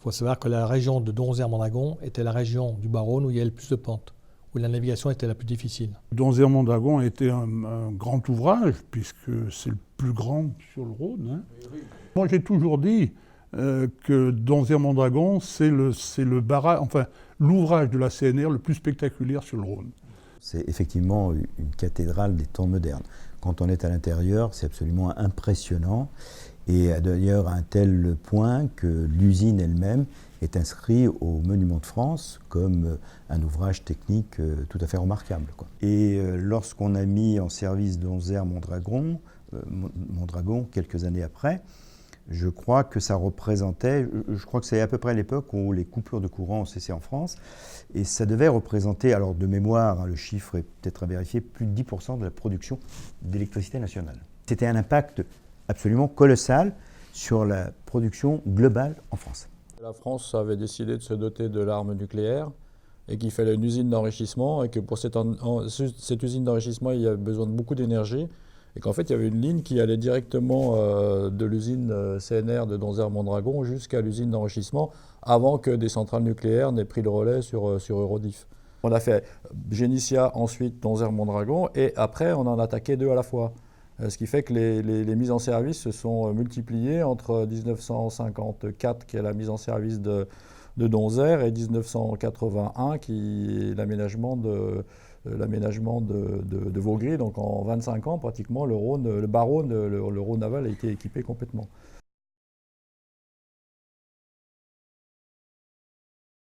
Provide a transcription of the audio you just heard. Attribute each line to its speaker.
Speaker 1: faut savoir que la région de Donzère-Mondragon était la région du Bas-Rhône où il y avait le plus de pentes, où la navigation était la plus difficile.
Speaker 2: Donzère-Mondragon a été un grand ouvrage, puisque c'est le plus grand sur le Rhône. Hein. Oui. Moi, j'ai toujours dit que Donzère-Mondragon, c'est le barrage, enfin, l'ouvrage de la CNR le plus spectaculaire sur le Rhône.
Speaker 3: C'est effectivement une cathédrale des temps modernes. Quand on est à l'intérieur, c'est absolument impressionnant. Et d'ailleurs à un tel point que l'usine elle-même est inscrite au Monument de France comme un ouvrage technique tout à fait remarquable, quoi. Et lorsqu'on a mis en service Donzère-Mondragon, quelques années après, je crois que ça représentait, je crois que c'est à peu près l'époque où les coupures de courant ont cessé en France, et ça devait représenter, alors de mémoire, hein, le chiffre est peut-être à vérifier, plus de 10% de la production d'électricité nationale. C'était un impact absolument colossal sur la production globale en France.
Speaker 4: La France avait décidé de se doter de l'arme nucléaire et qu'il fallait une usine d'enrichissement et que pour cette usine d'enrichissement, il y avait besoin de beaucoup d'énergie et qu'en fait, il y avait une ligne qui allait directement de l'usine CNR de Donzère-Mondragon jusqu'à l'usine d'enrichissement avant que des centrales nucléaires n'aient pris le relais sur Eurodif. On a fait Génitia, ensuite Donzère-Mondragon et après, on en a attaqué 2 à la fois. Ce qui fait que les mises en service se sont multipliées entre 1954, qui est la mise en service de Donzère, et 1981, qui est l'aménagement de Vaugry. Donc en 25 ans, pratiquement, le Bas-Rhône, le Rhône aval a été équipé complètement.